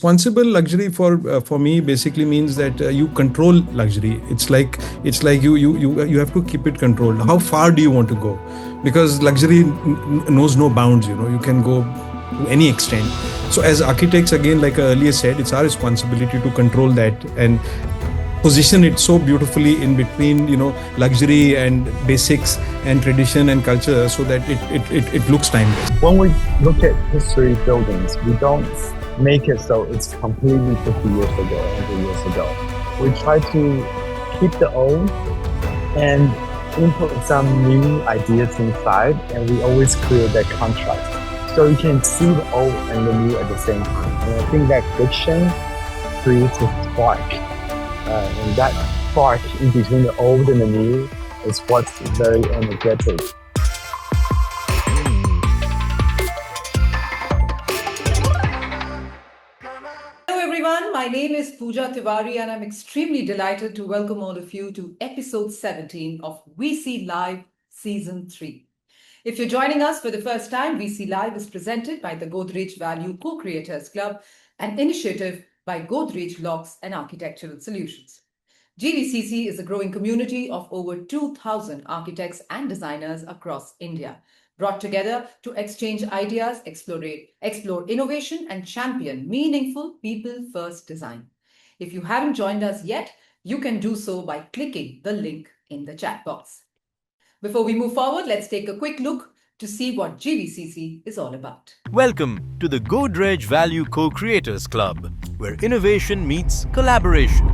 responsible luxury for me basically means that you control luxury. It's like you have to keep it controlled. How far do you want to go? Because luxury knows no bounds. You can go to any extent. So as architects, again, like I earlier said, it's our responsibility to control that and position it so beautifully in between, luxury and basics and tradition and culture, so that it looks timeless. When we look at history buildings, we don't make it so it's completely 50 years ago, 100 years ago. We try to keep the old and input some new ideas inside, and we always create that contrast. So you can see the old and the new at the same time. And I think that friction creates a spark. And that spark in between the old and the new is what's very energetic. Hello everyone, my name is Pooja Tiwari and I'm extremely delighted to welcome all of you to episode 17 of VC Live Season 3. If you're joining us for the first time, VC Live is presented by the Godrej Value Co-Creators Club, an initiative by Godrej Locks and Architectural Solutions. GVCC is a growing community of over 2,000 architects and designers across India, brought together to exchange ideas, explore innovation, and champion meaningful people-first design. If you haven't joined us yet, you can do so by clicking the link in the chat box. Before we move forward, let's take a quick look to see what GVCC is all about. Welcome to the Godrej Value Co-Creators Club, where innovation meets collaboration.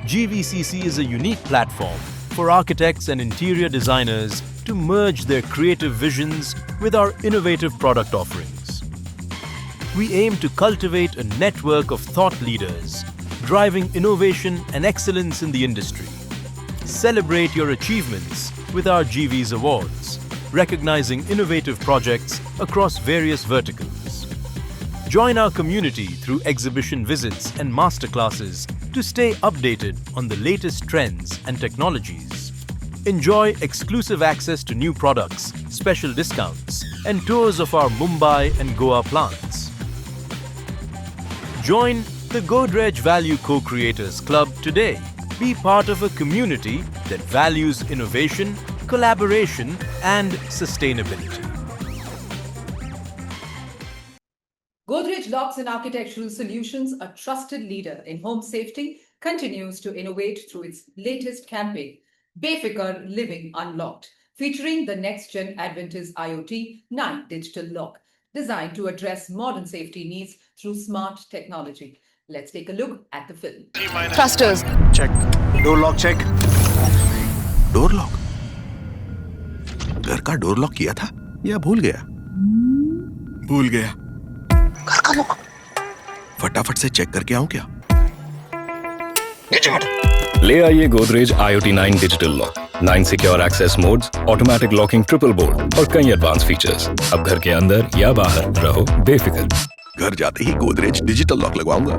GVCC is a unique platform for architects and interior designers to merge their creative visions with our innovative product offerings. We aim to cultivate a network of thought leaders, driving innovation and excellence in the industry. Celebrate your achievements with our GV's Awards, recognizing innovative projects across various verticals. Join our community through exhibition visits and masterclasses to stay updated on the latest trends and technologies. Enjoy exclusive access to new products, special discounts, and tours of our Mumbai and Goa plants. Join the Godrej Value Co-Creators Club today. Be part of a community that values innovation, collaboration, and sustainability. Godrej Locks and Architectural Solutions, a trusted leader in home safety, continues to innovate through its latest campaign, Befikar Living Unlocked, featuring the next-gen Adventist IoT 9 digital lock, designed to address modern safety needs through smart technology. Let's take a look at the film. Thrusters. Check. Door lock check. Door lock. घर का door lock किया था या भूल गया? भूल गया. घर का लॉक. फटाफट से चेक करके आऊं क्या? ले आइए Godrej IoT 9 digital lock, 9 secure access modes, automatic locking triple board और कई एडवांस फीचर्स. अब घर के अंदर या बाहर रहो बेफिक्र. घर जाते ही गोदरेज डिजिटल लॉक लगवाऊंगा.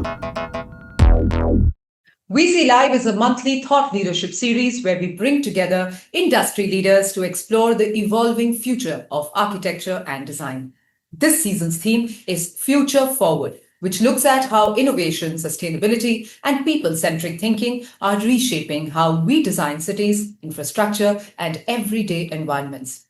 VC Live is a monthly thought leadership series where we bring together industry leaders to explore the evolving future of architecture and design. This season's theme is Future Forward, which looks at how innovation, sustainability, and people-centric thinking are reshaping how we design cities, infrastructure, and everyday environments.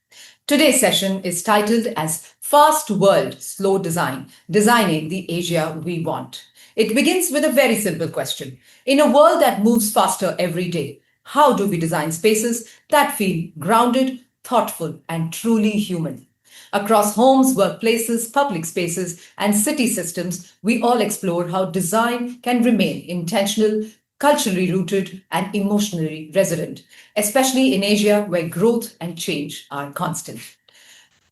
Today's session is titled as Fast World, Slow Design, Designing the Asia We Want. It begins with a very simple question. In a world that moves faster every day, how do we design spaces that feel grounded, thoughtful, and truly human? Across homes, workplaces, public spaces, and city systems, we all explore how design can remain intentional, culturally rooted, and emotionally resilient, especially in Asia where growth and change are constant.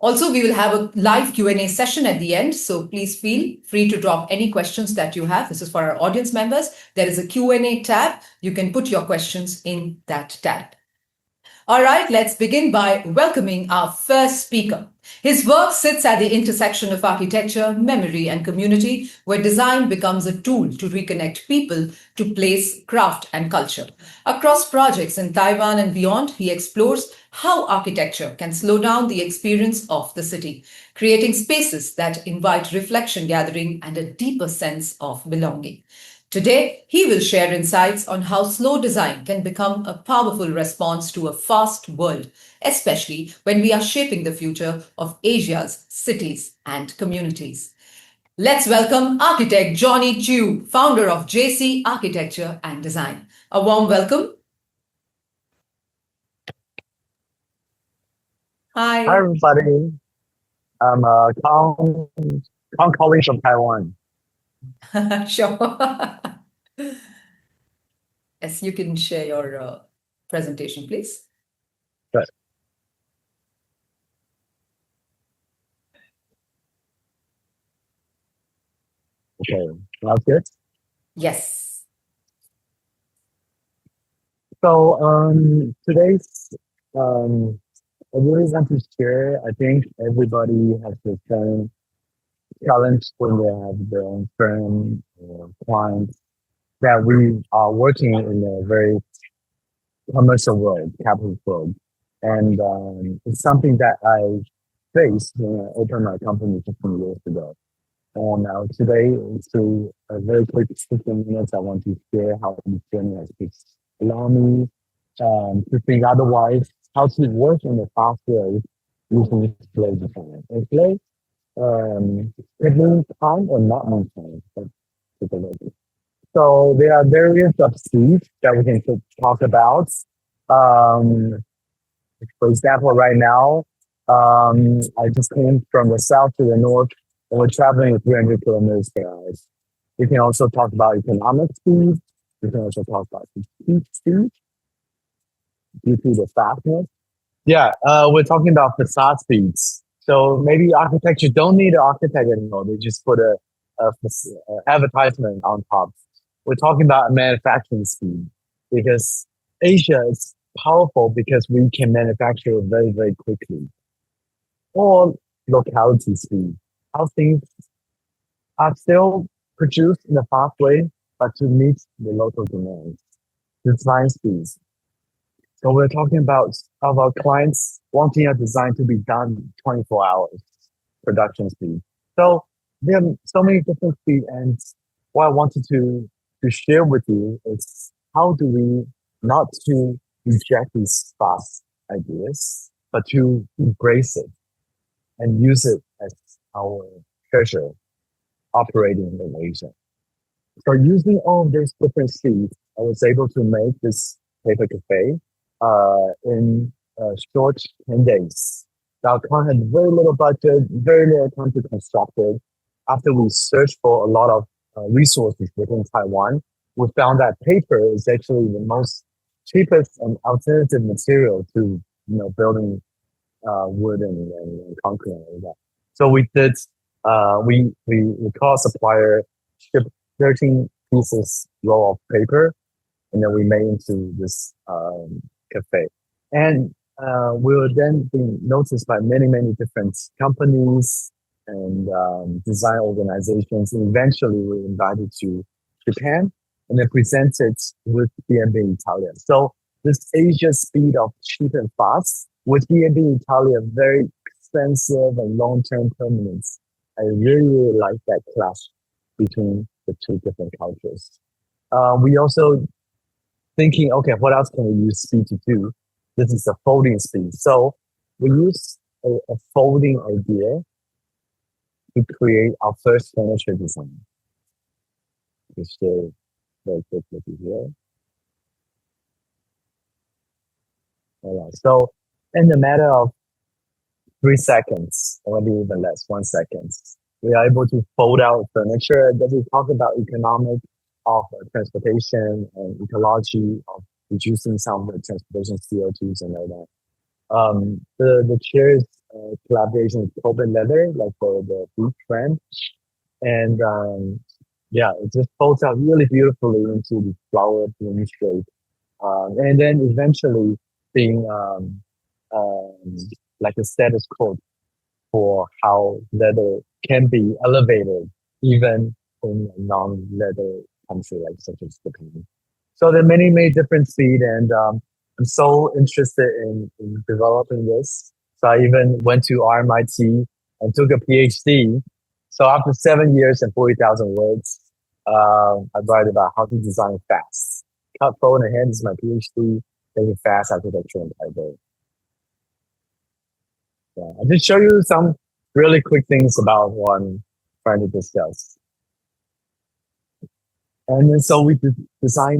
Also, we will have a live Q&A session at the end, so please feel free to drop any questions that you have. This is for our audience members. There is a Q&A tab. You can put your questions in that tab. All right, let's begin by welcoming our first speaker. His work sits at the intersection of architecture, memory, and community, where design becomes a tool to reconnect people to place, craft, and culture. Across projects in Taiwan and beyond, he explores how architecture can slow down the experience of the city, creating spaces that invite reflection, gathering, and a deeper sense of belonging. Today, he will share insights on how slow design can become a powerful response to a fast world, especially when we are shaping the future of Asia's cities and communities. Let's welcome architect Johnny Chiu, founder of JC Architecture and Design. A warm welcome. Hi, Hi. everybody. I'm Kong calling from Taiwan. Sure. Yes, you can share your presentation, please. Good. Okay, that's good. Yes. So today's I really want to share. I think everybody has the same challenge when they have their own firm or clients that we are working in a very commercial world, capitalist world. And it's something that I faced when I opened my company 15 years ago. And today, through a very quick 15 minutes, I want to share how this journey has allowed me to think otherwise, how to work in a fast way using slow design. And slow it means time or not mean time. Take a look. So there are various of C's that we can talk about. Um, for example, right now, I just came from the south to the north, and we're traveling at 300 kilometers per hour. We can also talk about economic speed. We can also talk about the speed due to the fastness. Yeah, we're talking about facade speeds. So maybe architecture don't need an architect anymore. They just put a advertisement on top. We're talking about manufacturing speed because Asia is powerful because we can manufacture very, very quickly. Or locality speed. How things are still produced in a fast way, but to meet the local demands. Design speeds. So we're talking about our clients wanting a design to be done 24 hours production speed. So there are so many different speed, and what I wanted to share with you is how do we not to reject these fast ideas, but to embrace it and use it as our treasure operating in Asia. So using all of those different speeds, I was able to make this paper cafe in a short 10 days. Our client had very little budget, very little time to construct it. After we searched for a lot of resources within Taiwan, we found that paper is actually the most cheapest and alternative material to building wood and concrete and all that. So we did. We call a supplier, ship 13 pieces roll of paper, and then we made into this cafe. And we were then being noticed by many different companies and design organizations. And eventually, we were invited to Japan and then presented with B&B Italia. So this Asia speed of cheap and fast with B&B Italia, very expensive and long-term permanence. I really like that clash between the two different cultures. We also thinking, okay, what else can we use speed to do? This is a folding speed. So we use a folding idea to create our first furniture design. Just share very quickly here. All right. So in a matter of 3 seconds, or maybe even less, 1 second, we are able to fold out furniture. Then we talk about economic of transportation and ecology of reducing some of the transportation CO2s and all that. The chairs collaboration with Coben Leather, like for the boot trend. And it just folds out really beautifully into the flower bloom shape. And then eventually being like a status quo for how leather can be elevated even in a non-leather country like such as Japan. So there are many, many different seed, and I'm so interested in developing this. So I even went to RMIT and took a PhD. So after 7 years and 40,000 words, I write about how to design fast. Cut, fold, and hand is my PhD. Taking fast architecture in Taipei. Yeah, I'll just show you some really quick things about what I'm trying to discuss. And then so we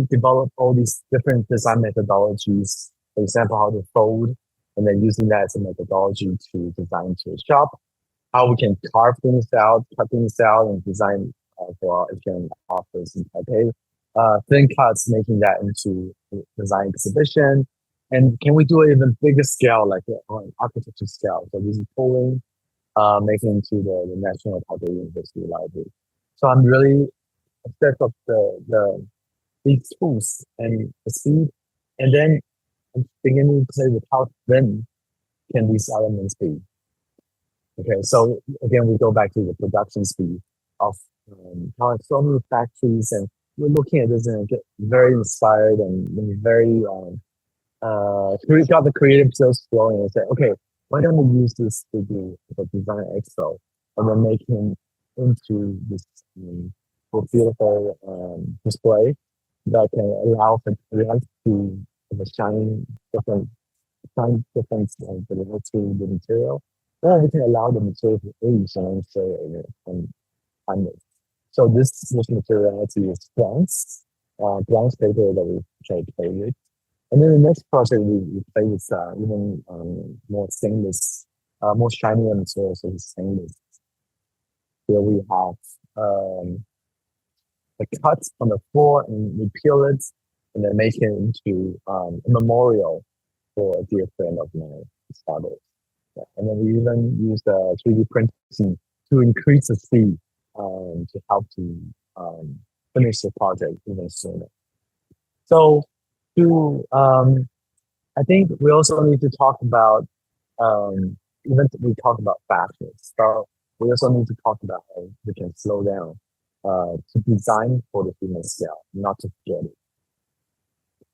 develop all these different design methodologies. For example, how to fold, and then using that as a methodology to design to a shop. How we can carve things out, cut things out, and design for our Asian office in Taipei. Thin cuts, making that into design exhibition. And can we do an even bigger scale, like on architecture scale? So this is pulling, making into the National Taipei University Library. So I'm really obsessed of these tools and the speed, and then I'm beginning to play with how thin can these elements be. Okay, so again, we go back to the production speed of how so many factories, and we're looking at this and get very inspired and very we got the creative skills flowing and say, okay, why don't we use this to do the design expo and then make him into this beautiful display that can allow for us to shine different deliver to the material, or we can allow the material to age and say timeless. So this materiality is bronze paper that we try to play with. And then the next project we play with even more stainless, more shinier materials, so stainless. Here we have the cut on the floor, and we peel it and then make it into a memorial for a dear friend of mine, his father. Yeah. And then we even use the 3D printing to increase the speed to help to finish the project even sooner. So I think we also need to talk about even we talk about fashion. So we also need to talk about how we can slow down to design for the human scale, not to forget it.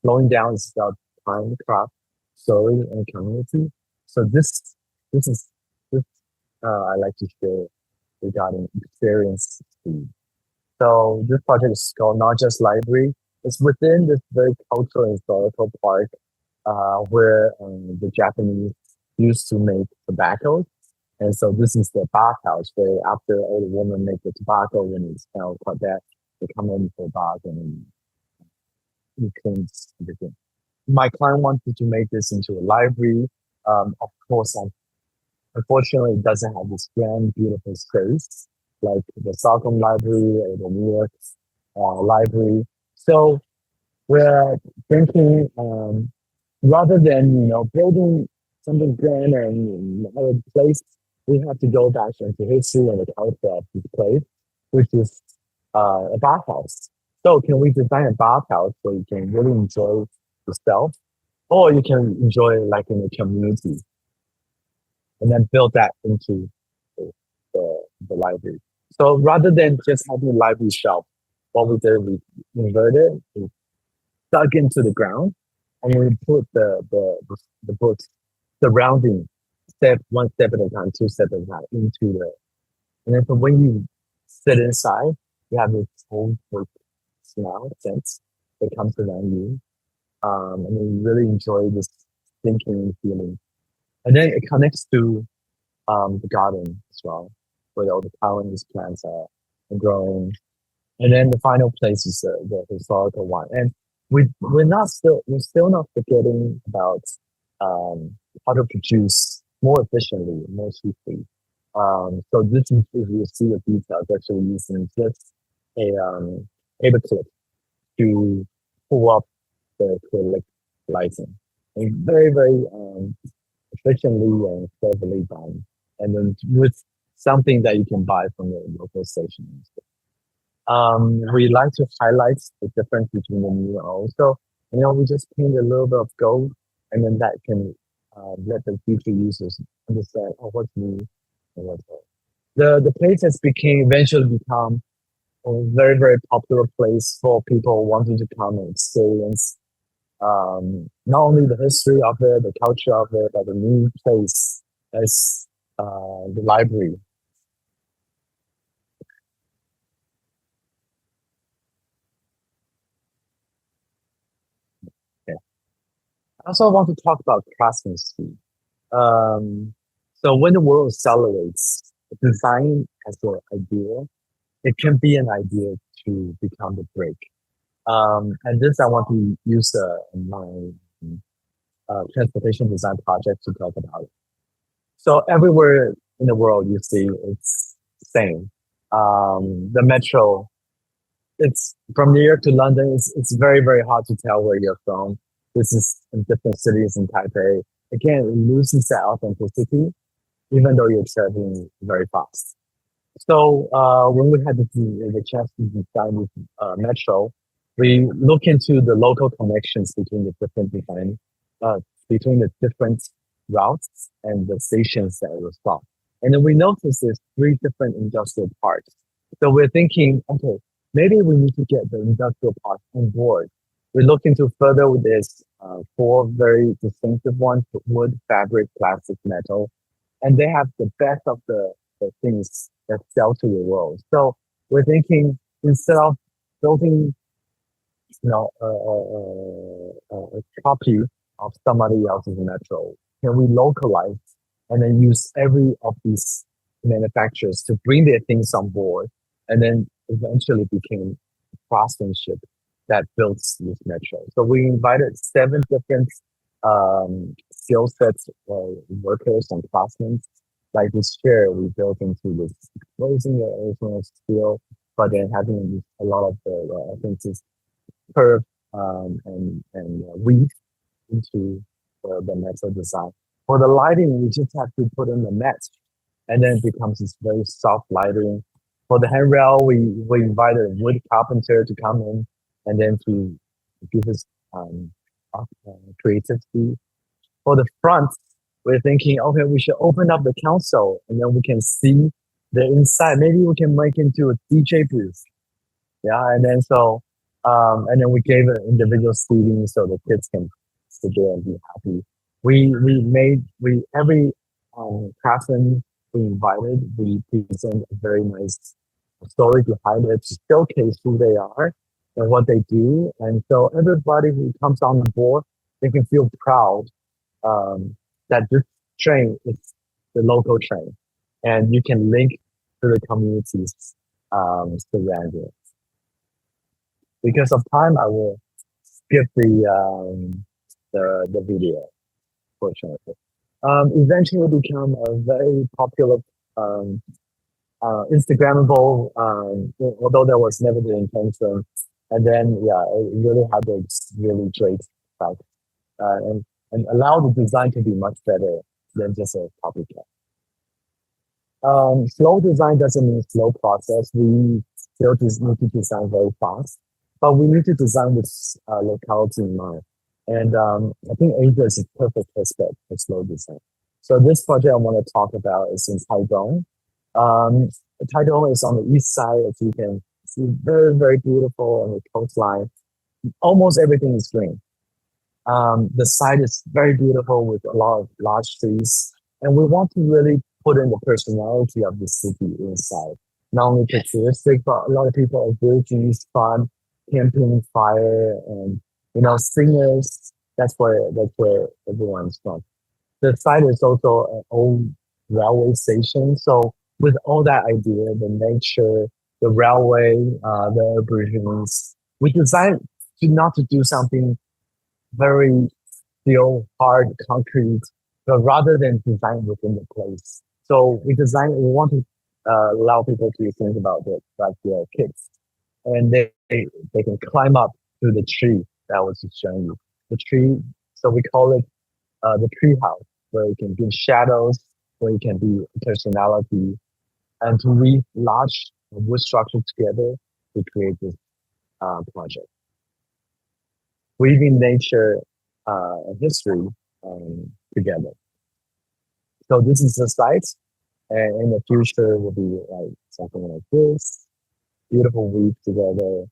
Slowing down is about time, craft, story, and community. So this I like to share regarding experience speed. So this project is called Not Just Library. It's within this very cultural and historical park where the Japanese used to make tobacco. And so this is the bathhouse where after all the women make the tobacco, when it's smelled quite bad, they come in for a bath and it cleans everything. My client wanted to make this into a library. Of course, unfortunately, it doesn't have this grand, beautiful space like the Stockholm Library or the New York Library. So we're thinking rather than building something grand and another place, we have to go back into history and the culture of this place, which is a bathhouse. So can we design a bathhouse where you can really enjoy yourself, or you can enjoy it like in a community, and then build that into the library. So rather than just having a library shelf, what we did, we inverted, we dug into the ground, and we put the books surrounding one step at a time, two steps at a time into and then when you sit inside, you have this whole book smell sense that comes around you. And you really enjoy this thinking and feeling. And then it connects to the garden as well, where all the colonies plants are growing. And then the final place is the historical one. And we're still not forgetting about how to produce more efficiently, more cheaply. So this is, if you see the details, actually using just a paper clip to pull up the acrylic lighting, and very, very efficiently and cleverly done, and then with something that you can buy from the local station. We like to highlight the difference between the new and old. So we just paint a little bit of gold and then that can let the future users understand what's new and what's old. The place has eventually become a very, very popular place for people wanting to come and experience not only the history of it, the culture of it, but the new place as the library. Okay. I also want to talk about craftsmanship. So when the world accelerates, design as an idea, it can be an idea to become the break. And this I want to use my transportation design project to talk about it. So everywhere in the world you see it's the same. The metro, it's from New York to London, it's very, very hard to tell where you're from. This is in different cities in Taipei. Again, it loses that authenticity, even though you're traveling very fast. So when we had the chance to design this metro, we look into the local connections between the different design, between the different routes and the stations that it was from. And then we noticed there's 3 different industrial parks. So we're thinking, okay, maybe we need to get the industrial park on board. We look into further with this 4 very distinctive ones: wood, fabric, plastic, metal, and they have the best of the things that sell to the world. So we're thinking, instead of building, a copy of somebody else's metro, can we localize and then use every of these manufacturers to bring their things on board, and then eventually became craftsmanship that builds this metro. So we invited 7 different skill sets workers and craftsmen. Like this chair, we built into this closing the original steel, but then having a lot of the this curve and weave into the metro design. For the lighting, we just have to put in the mesh, and then it becomes this very soft lighting. For the handrail, we invited a wood carpenter to come in and then to give us creativity. For the front, we're thinking, okay, we should open up the console and then we can see the inside. Maybe we can make into a DJ booth. Yeah, and then and then we gave it individual seating so the kids can sit there and be happy. Every craftsman we invited, we present a very nice story behind it to showcase who they are and what they do. And so everybody who comes on the board, they can feel proud that this train is the local train, and you can link to the communities surrounding it. Because of time, I will skip the video, fortunately. Eventually become a very popular Instagrammable, although that was never the intention. And then, it really had a really great effect, and allow the design to be much better than just a copycat. Slow design doesn't mean slow process. We still just need to design very fast, but we need to design with locality in mind. And I think Asia is a perfect aspect for slow design. So this project I want to talk about is in Taiwan. Taiwan is on the east side, as you can see, very, very beautiful on the coastline. Almost everything is green. The site is very beautiful with a lot of large trees. And we want to really put in the personality of the city inside. Not only picturestic, but a lot of people are virgins, fun, camping, fire, and singers. That's where everyone's from. The site is also an old railway station. So with all that idea, the nature, the railway, the Aborigines, we decided not to do something very steel, hard, concrete, but rather than design within the place. So we want to allow people to think about it like their kids. And they can climb up to the tree that I was just showing you. The tree, so we call it the tree house, where you can give shadows, where you can be personality, and to weave large wood structure together to create this project. Weaving nature and history together. So this is the site, and in the future will be like something like this, beautiful week together.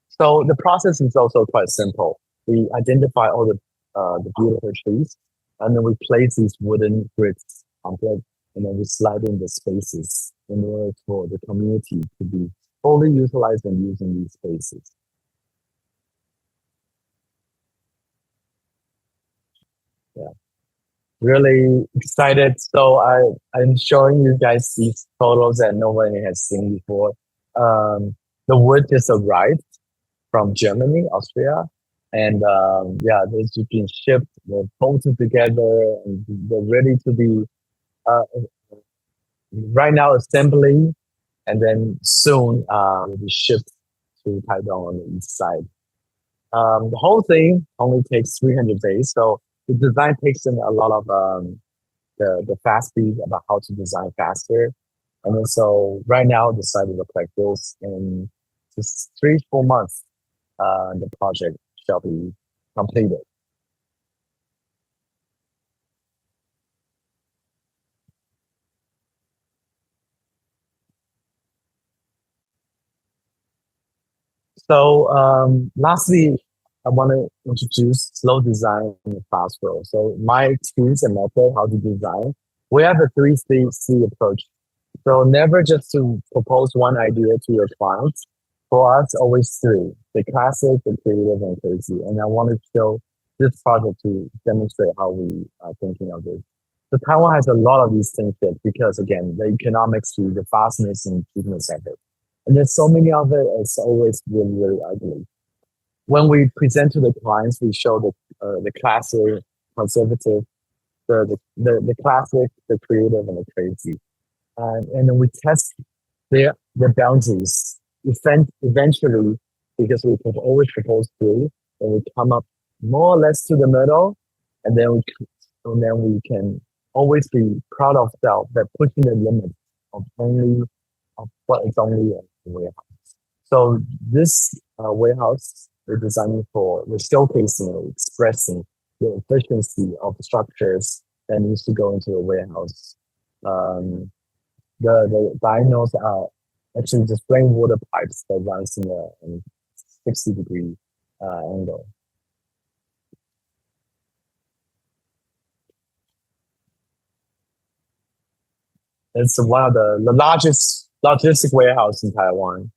So the process is also quite simple. We identify all the beautiful trees, and then we place these wooden grids on it, and then we slide in the spaces in order for the community to be fully utilized and using these spaces. Yeah, really excited. So I'm showing you guys these photos that nobody has seen before. The wood just arrived from Germany, Austria. And yeah, they've been shipped, they're bolted together, and they're ready to be right now assembly, and then soon will be shipped to Taiwan on the east side. The whole thing only takes 300 days, so the design takes in a lot of the fast speed about how to design faster. And then so right now the site will look like this in just 3-4 months. The project shall be completed. So lastly, I want to introduce slow design in the fast flow. So my experience and method, how to design, we have a 3C approach. So never just to propose one idea to your clients. For us, always three: the classic, the creative, and crazy. And I want to show this project to demonstrate how we are thinking of this. So Taiwan has a lot of these things because again, the economics, the fastness and cheapness of it. And there's so many of it, it's always really, really ugly. When we present to the clients, we show the classic, conservative, the classic, the creative, and the crazy. And then we test their boundaries. Eventually, because we have always proposed three, and we come up more or less to the middle, and then we can always be proud of ourselves that pushing the limit of what is only a warehouse. So this warehouse we're designing for, we're showcasing, expressing the efficiency of the structures that needs to go into a warehouse. The diagonals are actually just plain water pipes that runs in a 60-degree angle. It's one of the largest logistic warehouse in Taiwan.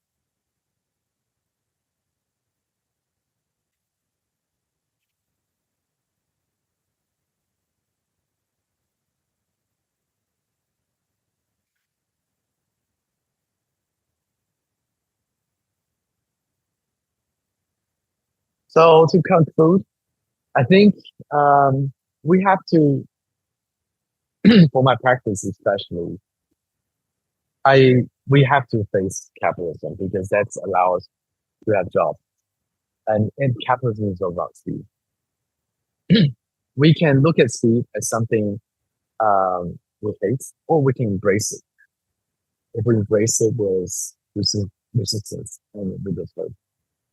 So to conclude, I think we have to, for my practice especially, we have to face capitalism because that's allows us to have jobs, and capitalism is about speed. We can look at speed as something we hate, or we can embrace it. If we embrace it with resistance and vigorously,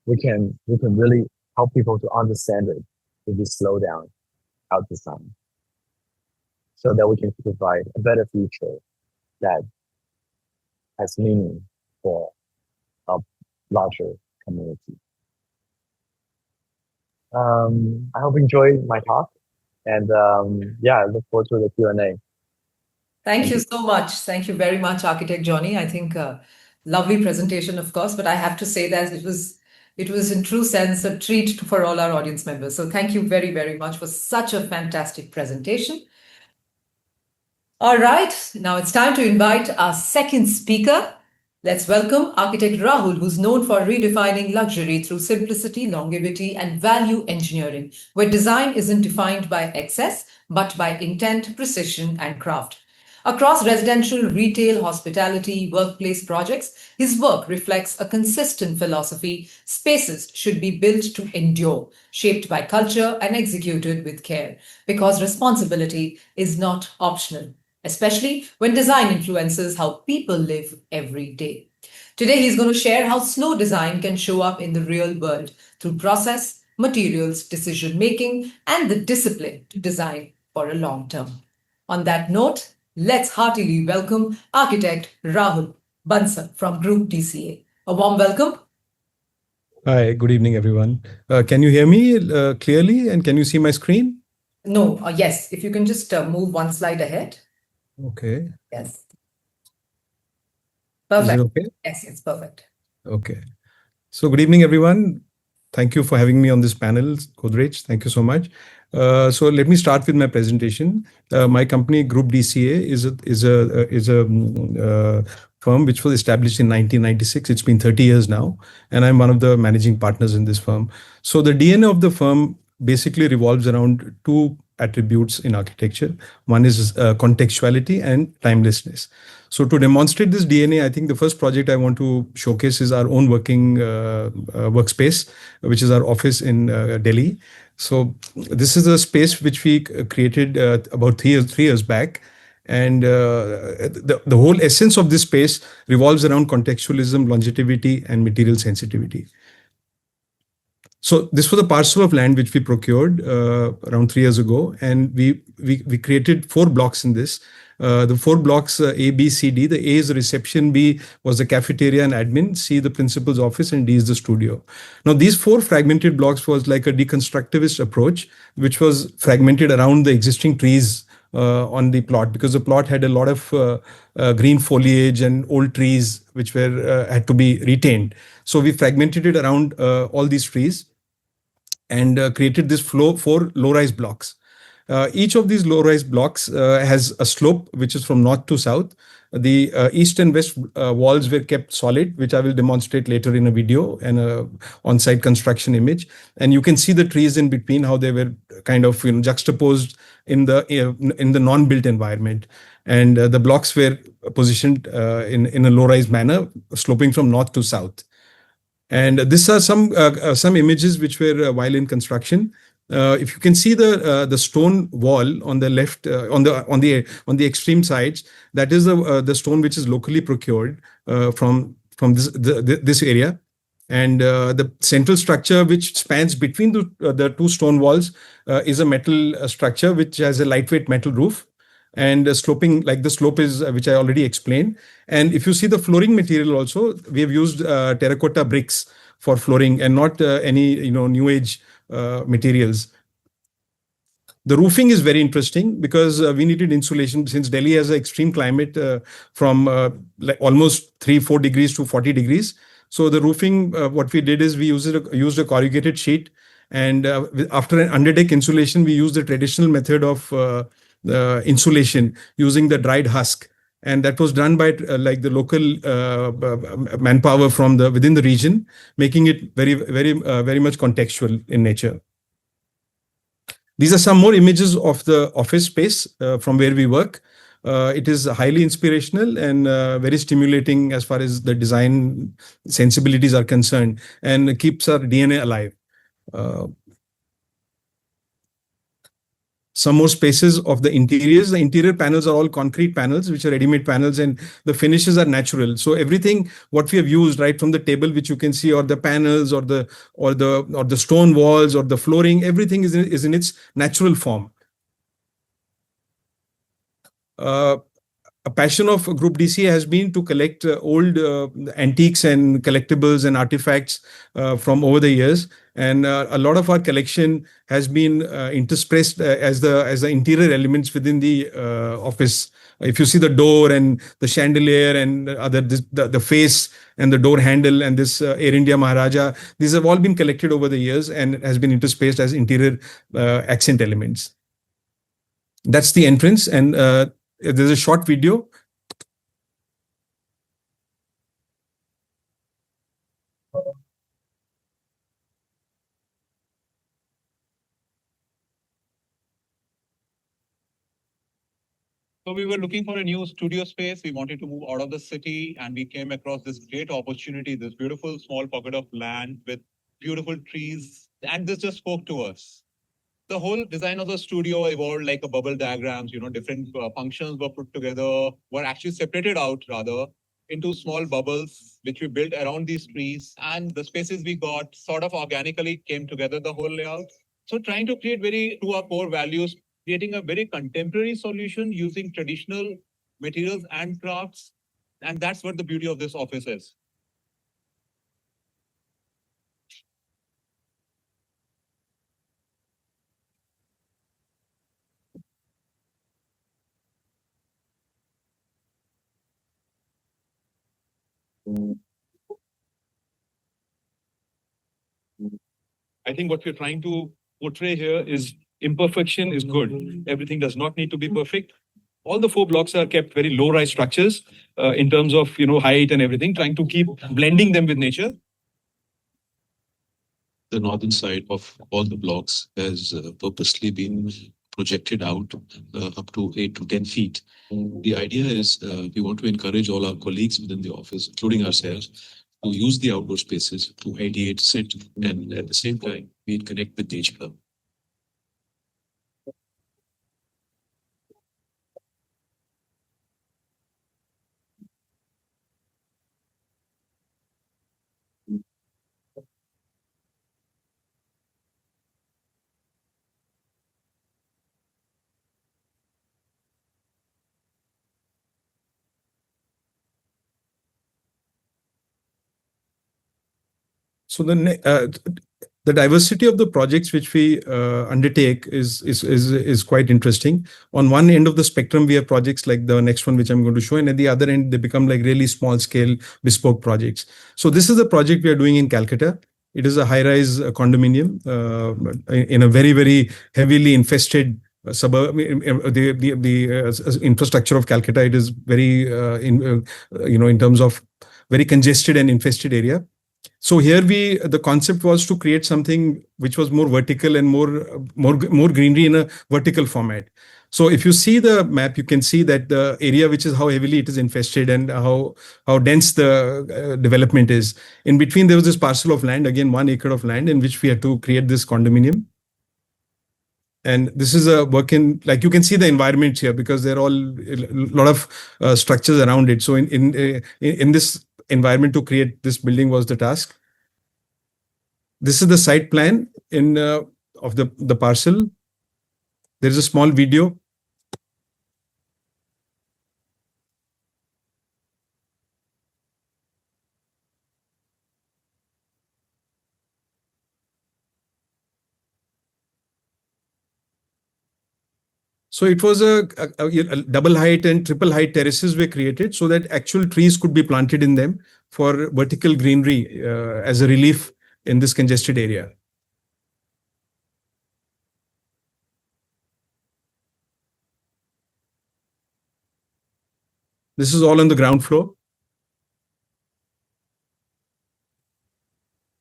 we can really help people to understand it if we slow down our design, so that we can provide a better future that has meaning for a larger community. I hope you enjoyed my talk, and yeah, I look forward to the Q&A. Thank you so much. Thank you very much, Architect Johnny. I think lovely presentation, of course, but I have to say that it was in true sense a treat for all our audience members. So thank you very, very much for such a fantastic presentation. All right, now it's time to invite our second speaker. Let's welcome Architect Rahul, who's known for redefining luxury through simplicity, longevity, and value engineering, where design isn't defined by excess, but by intent, precision, and craft. Across residential, retail, hospitality, workplace projects, his work reflects a consistent philosophy: spaces should be built to endure, shaped by culture and executed with care, because responsibility is not optional, especially when design influences how people live every day. Today, he's going to share how slow design can show up in the real world through process, materials, decision making, and the discipline to design for a long term. On that note, let's heartily welcome architect Rahul Bansal from Group DCA. A warm welcome. Hi, good evening, everyone. Can you hear me clearly, and can you see my screen? No, yes, if you can just move one slide ahead. Okay. Yes. Is Perfect. it okay? Yes, it's perfect. Okay. So, good evening, everyone. Thank you for having me on this panel, Godrej. Thank you so much. So let me start with my presentation. My company, Group DCA, is a firm which was established in 1996. It's been 30 years now, and I'm one of the managing partners in this firm. So the DNA of the firm basically revolves around two attributes in architecture. One is contextuality and timelessness. So to demonstrate this DNA, I think the first project I want to showcase is our own working workspace, which is our office in Delhi. So this is a space which we created about 3 years back. And the whole essence of this space revolves around contextualism, longevity, and material sensitivity. So this was a parcel of land which we procured around 3 years ago, and we created 4 blocks in this. The 4 blocks, A, B, C, D. The A is the reception, B was the cafeteria and admin, C the principal's office, and D is the studio. Now these 4 fragmented blocks was like a deconstructivist approach, which was fragmented around the existing trees on the plot, because the plot had a lot of green foliage and old trees which were had to be retained. So we fragmented it around all these trees and created this 4 low-rise blocks. Each of these low-rise blocks has a slope which is from north to south. The east and west walls were kept solid, which I will demonstrate later in a video and a on-site construction image. And you can see the trees in between, how they were kind of juxtaposed in the non-built environment. And the blocks were positioned in a low-rise manner, sloping from north to south. And these are some images which were while in construction. If you can see the stone wall on the left, on the extreme sides, that is the stone which is locally procured from this area. And the central structure which spans between the 2 stone walls is a metal structure which has a lightweight metal roof and sloping, like the slope is which I already explained. And if you see the flooring material also, we have used terracotta bricks for flooring and not any new age materials. The roofing is very interesting because we needed insulation, since Delhi has an extreme climate from like almost 3-4 degrees to 40 degrees. So the roofing, what we did is we used a corrugated sheet, and after an underdeck insulation, we used the traditional method of insulation using the dried husk. And that was done by like the local manpower from within the region, making it very much contextual in nature. These are some more images of the office space from where we work. It is highly inspirational and very stimulating as far as the design sensibilities are concerned, and keeps our DNA alive. Some more spaces of the interiors. The interior panels are all concrete panels, which are ready-made panels, and the finishes are natural. So everything what we have used, right from the table which you can see, or the panels, or the stone walls, or the flooring, everything is in its natural form. A passion of Group DCA has been to collect old antiques and collectibles and artifacts from over the years. And a lot of our collection has been interspersed as the interior elements within the office. If you see the door and the chandelier and the face and the door handle and this Air India Maharaja, these have all been collected over the years and has been interspersed as interior accent elements. That's the entrance, and there's a short video. So we were looking for a new studio space. We wanted to move out of the city, and we came across this great opportunity, this beautiful small pocket of land with beautiful trees, and this just spoke to us. The whole design of the studio evolved like a bubble diagrams, different functions were put together, were actually separated out rather into small bubbles, which we built around these trees. And the spaces we got sort of organically came together, the whole layout. So trying to create very to our core values, creating a very contemporary solution using traditional materials and crafts. And that's what the beauty of this office is. I think what we're trying to portray here is imperfection is good. Everything does not need to be perfect. All the four blocks are kept very low-rise structures in terms of height and everything, trying to keep blending them with nature. The northern side of all the blocks has purposely been projected out up to 8 to 10 feet. The idea is we want to encourage all our colleagues within the office, including ourselves, to use the outdoor spaces to ideate, sit, and at the same time, we connect with nature. So the diversity of the projects which we undertake is quite interesting. On one end of the spectrum, we have projects like the next one, which I'm going to show, and at the other end, they become like really small scale bespoke projects. So this is the project we are doing in Calcutta. It is a high-rise condominium in a very, very heavily infested suburb. The infrastructure of Calcutta, it is very in terms of very congested and infested area. So here the concept was to create something which was more vertical and more greenery in a vertical format. So if you see the map, you can see that the area which is how heavily it is infested and how dense the development is. In between, there was this parcel of land, again 1 acre of land, in which we had to create this condominium. And this is a work in, like you can see the environment here because there are all a lot of structures around it. So in this environment to create this building was the task. This is the site plan of the parcel. There is a small video. So it was a double height and triple height terraces were created so that actual trees could be planted in them for vertical greenery as a relief in this congested area. This is all on the ground floor.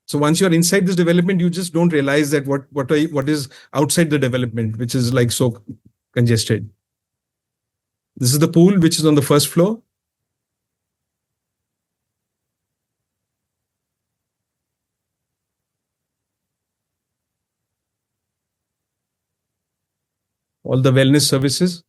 So once you're inside this development, you just don't realize that what is outside the development, which is like so congested. This is the pool, which is on the first floor. All the wellness services.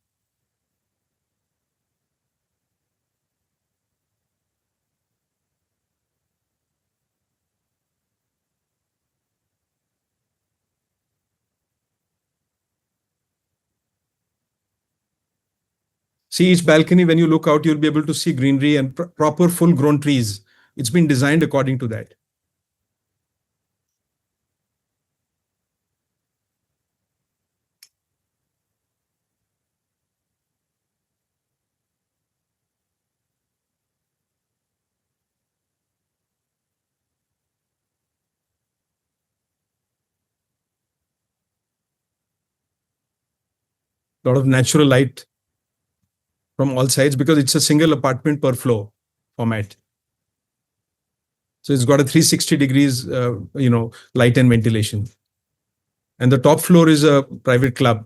See each balcony, when you look out, you'll be able to see greenery and proper full-grown trees. It's been designed according to that. A lot of natural light from all sides because it's a single apartment per floor format. So it's got a 360 degrees, light and ventilation. And the top floor is a private club.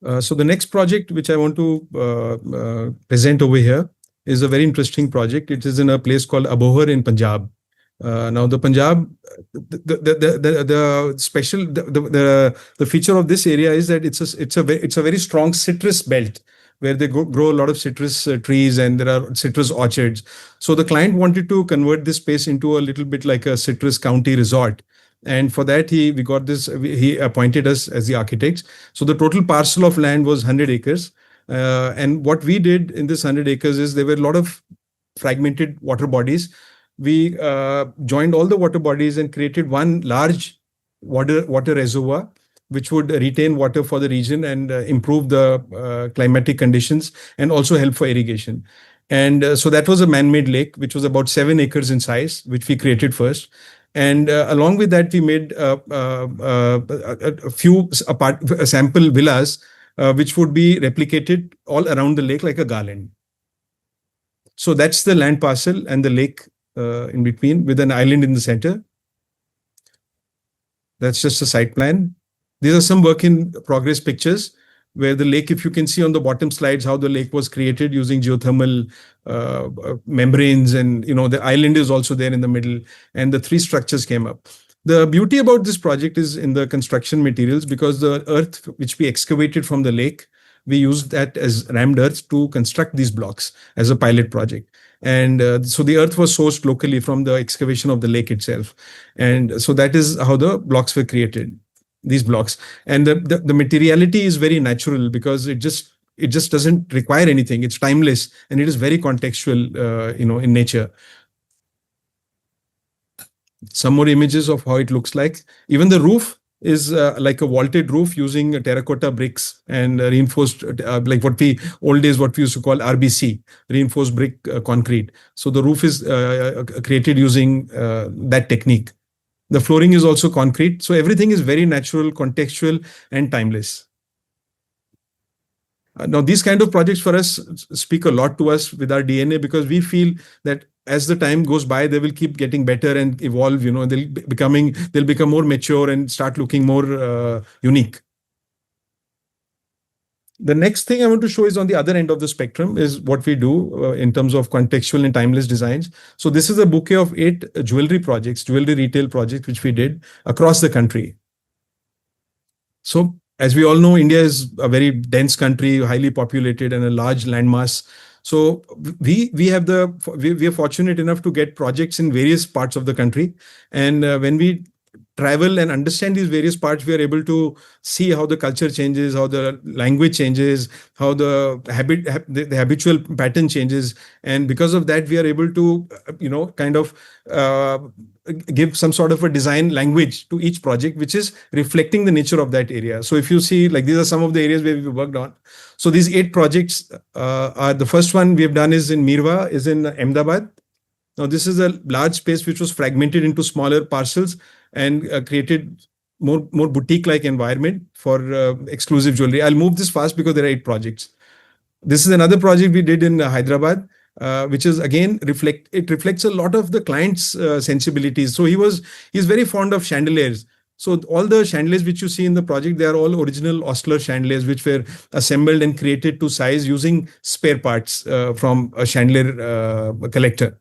So the next project which I want to present over here is a very interesting project. It is in a place called Abohar in Punjab. Now the Punjab, the special the feature of this area is that it's a very strong citrus belt where they grow a lot of citrus trees and there are citrus orchards. So the client wanted to convert this space into a little bit like a citrus county resort. And for that, he appointed us as the architects. So the total parcel of land was 100 acres. And what we did in this 100 acres is there were a lot of fragmented water bodies. We joined all the water bodies and created one large water reservoir, which would retain water for the region and improve the climatic conditions and also help for irrigation. And so that was a man-made lake, which was about 7 acres in size, which we created first. And along with that, we made a few sample villas, which would be replicated all around the lake like a garland. So that's the land parcel and the lake in between with an island in the center. That's just a site plan. These are some work in progress pictures where the lake, if you can see on the bottom slides, how the lake was created using geothermal membranes, and the island is also there in the middle, and the 3 structures came up. The beauty about this project is in the construction materials, because the earth which we excavated from the lake, we used that as rammed earth to construct these blocks as a pilot project. And so the earth was sourced locally from the excavation of the lake itself. And so that is how the blocks were created, these blocks. And the materiality is very natural because it just doesn't require anything. It's timeless and it is very contextual, in nature. Some more images of how it looks like. Even the roof is like a vaulted roof using terracotta bricks and reinforced, like what we used to call RBC, reinforced brick concrete. So the roof is created using that technique. The flooring is also concrete. So everything is very natural, contextual, and timeless. Now, these kind of projects for us speak a lot to us with our DNA, because we feel that as the time goes by, they will keep getting better and evolve. They'll become more mature and start looking more unique. The next thing I want to show is on the other end of the spectrum is what we do in terms of contextual and timeless designs. So this is a bouquet of 8 jewelry retail projects, which we did across the country. So as we all know, India is a very dense country, highly populated, and a large landmass. So we are fortunate enough to get projects in various parts of the country. And when we travel and understand these various parts, we are able to see how the culture changes, how the language changes, how the habitual pattern changes. And because of that, we are able to, give some sort of a design language to each project, which is reflecting the nature of that area. So if you see, like, these are some of the areas where we worked on. So these 8 projects are, the first one we have done is in Mirwa, is in Ahmedabad. Now, this is a large space which was fragmented into smaller parcels and created more boutique-like environment for exclusive jewelry. I'll move this fast because there are 8 projects. This is another project we did in Hyderabad, which is again reflects a lot of the client's sensibilities. So he's very fond of chandeliers. So all the chandeliers which you see in the project, they are all original Ostler chandeliers, which were assembled and created to size using spare parts from a chandelier collector.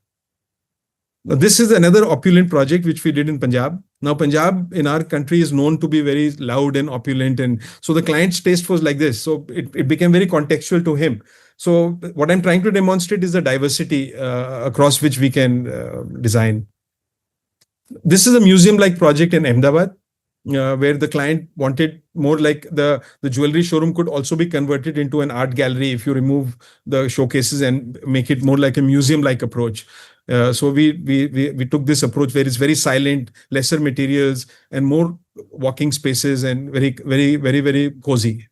Now, this is another opulent project which we did in Punjab. Now, Punjab in our country is known to be very loud and opulent. And so the client's taste was like this. So it became very contextual to him. So what I'm trying to demonstrate is the diversity across which we can design. This is a museum-like project in Ahmedabad, where the client wanted more like the jewelry showroom could also be converted into an art gallery if you remove the showcases and make it more like a museum-like approach. So we took this approach where it's very silent, lesser materials, and more walking spaces, and very, very, very, very cozy.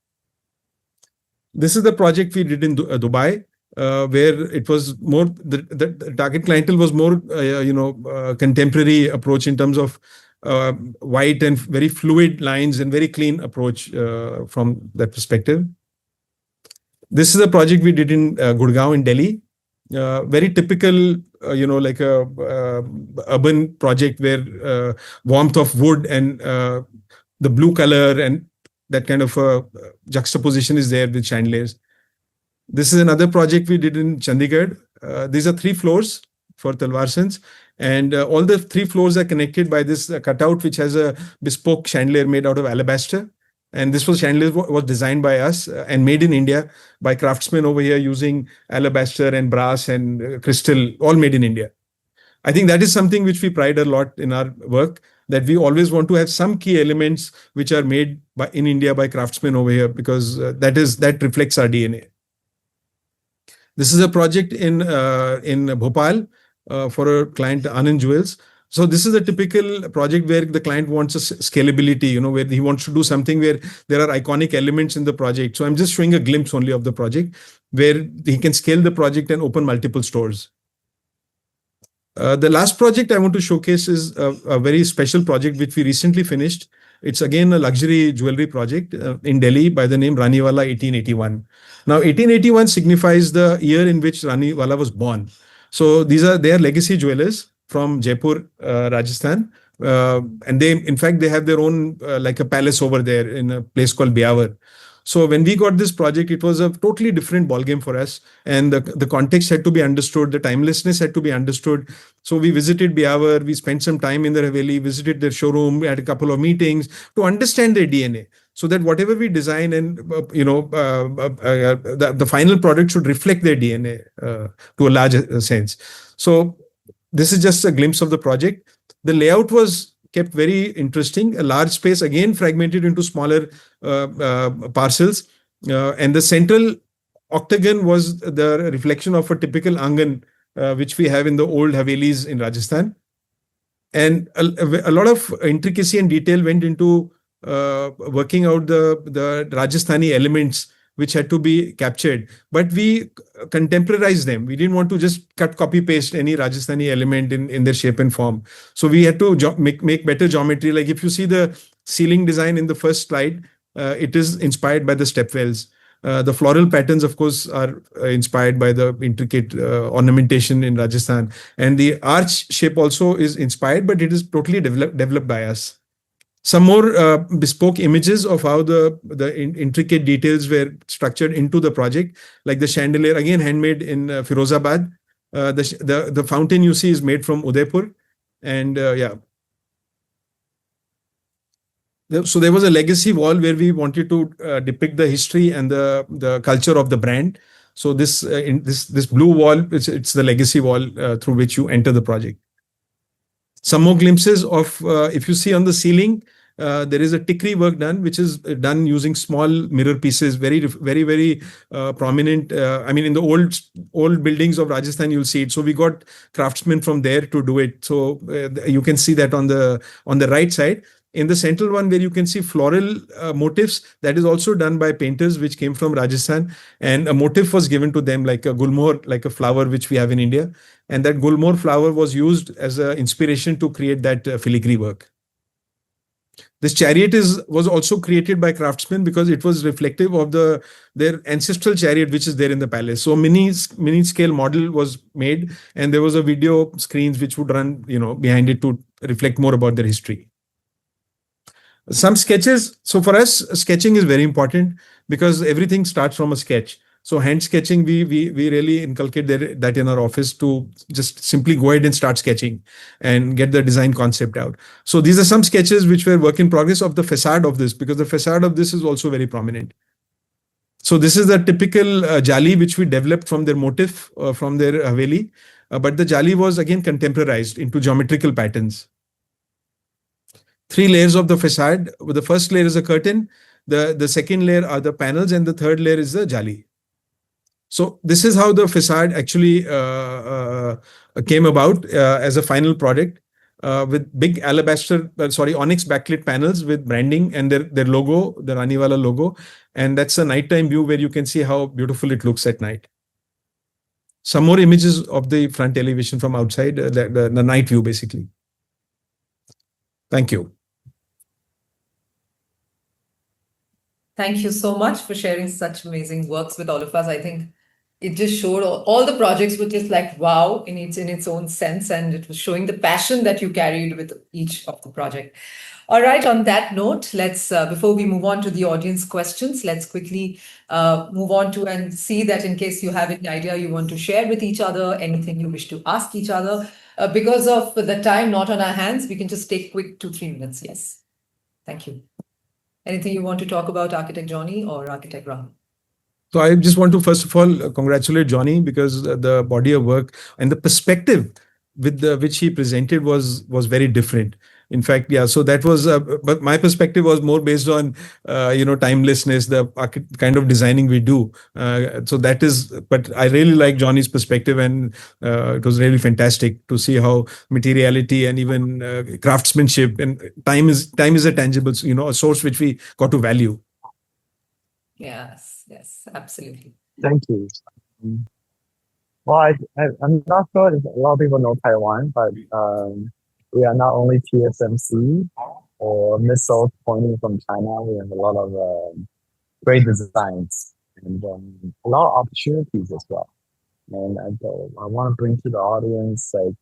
This is the project we did in Dubai, where it was more the target clientele was more contemporary approach in terms of white and very fluid lines and very clean approach from that perspective. This is a project we did in Gurgaon in Delhi. Very typical, like a urban project where warmth of wood and the blue color and that kind of juxtaposition is there with chandeliers. This is another project we did in Chandigarh. These are 3 floors for Talwarsons, and all the 3 floors are connected by this cutout, which has a bespoke chandelier made out of alabaster. And this chandelier was designed by us and made in India by craftsmen over here using alabaster and brass and crystal, all made in India. I think that is something which we pride a lot in our work, that we always want to have some key elements which are made in India by craftsmen over here, because that reflects our DNA. This is a project in Bhopal for a client, Anand Jewels. So this is a typical project where the client wants a scalability, where he wants to do something where there are iconic elements in the project. So I'm just showing a glimpse only of the project, where he can scale the project and open multiple stores. The last project I want to showcase is a very special project which we recently finished. It's again a luxury jewelry project in Delhi by the name Raniwala 1881. Now, 1881 signifies the year in which Raniwala was born. So they are legacy jewelers from Jaipur, Rajasthan. And in fact, they have their own like a palace over there in a place called Biawar. So when we got this project, it was a totally different ballgame for us. And the context had to be understood. The timelessness had to be understood. So we visited Biawar. We spent some time in their Haveli, visited their showroom, had a couple of meetings to understand their DNA. So that whatever we design and, the final product should reflect their DNA to a large sense. So this is just a glimpse of the project. The layout was kept very interesting. A large space, again fragmented into smaller parcels. And the central octagon was the reflection of a typical angan, which we have in the old Havelis in Rajasthan. And a lot of intricacy and detail went into working out the Rajasthani elements which had to be captured. But we contemporized them. We didn't want to just copy paste any Rajasthani element in their shape and form. So we had to make better geometry. Like if you see the ceiling design in the first slide, it is inspired by the stepwells. The floral patterns, of course, are inspired by the intricate ornamentation in Rajasthan. And the arch shape also is inspired, but it is totally developed by us. Some more bespoke images of how the intricate details were structured into the project, like the chandelier, again handmade in Firozabad. The fountain you see is made from Udaipur. And so there was a legacy wall where we wanted to depict the history and the culture of the brand. So this blue wall, it's the legacy wall through which you enter the project. Some more glimpses of, if you see on the ceiling, there is a tikri work done, which is done using small mirror pieces, very, very, very prominent. I mean, in the old buildings of Rajasthan, you'll see it. So we got craftsmen from there to do it. So you can see that on the right side. In the central one, where you can see floral motifs, that is also done by painters, which came from Rajasthan. And a motif was given to them, like a gulmohar, like a flower which we have in India. And that gulmohar flower was used as an inspiration to create that filigree work. This chariot was also created by craftsmen because it was reflective of their ancestral chariot, which is there in the palace. So mini scale model was made, and there was a video screens which would run, behind it to reflect more about their history. Some sketches. So for us, sketching is very important because everything starts from a sketch. So hand sketching, we really inculcate that in our office to just simply go ahead and start sketching and get the design concept out. So these are some sketches which were work in progress of the facade of this, because the facade of this is also very prominent. So this is the typical jali which we developed from their motif, from their Haveli. But the jali was again contemporized into geometrical patterns. 3 layers of the facade. The first layer is a curtain. The second layer are the panels, and the third layer is the jali. So this is how the facade actually came about as a final product with big onyx backlit panels with branding and their logo, the Raniwala logo. And that's a nighttime view where you can see how beautiful it looks at night. Some more images of the front elevation from outside, the night view basically. Thank you. Thank you so much for sharing such amazing works with all of us. I think it just showed all the projects were just like wow in its own sense, and it was showing the passion that you carried with each of the project. All right, on that note, let's before we move on to the audience questions, let's quickly move on to and see that in case you have any idea you want to share with each other, anything you wish to ask each other. Because of the time not on our hands, we can just take quick 2-3 minutes. Yes. Thank you. Anything you want to talk about, Architect Johnny or Architect Rahul? So I just want to first of all congratulate Johnny, because the body of work and the perspective with which he presented was very different. In fact, yeah. So that was, but my perspective was more based on timelessness, the kind of designing we do. So that is. But I really like Johnny's perspective, and it was really fantastic to see how materiality and even craftsmanship and time is a tangible, a source which we got to value. Yes, absolutely. Thank you. Well, I'm not sure if a lot of people know Taiwan, but we are not only TSMC or missiles pointing from China. We have a lot of great designs and a lot of opportunities as well. And I want to bring to the audience like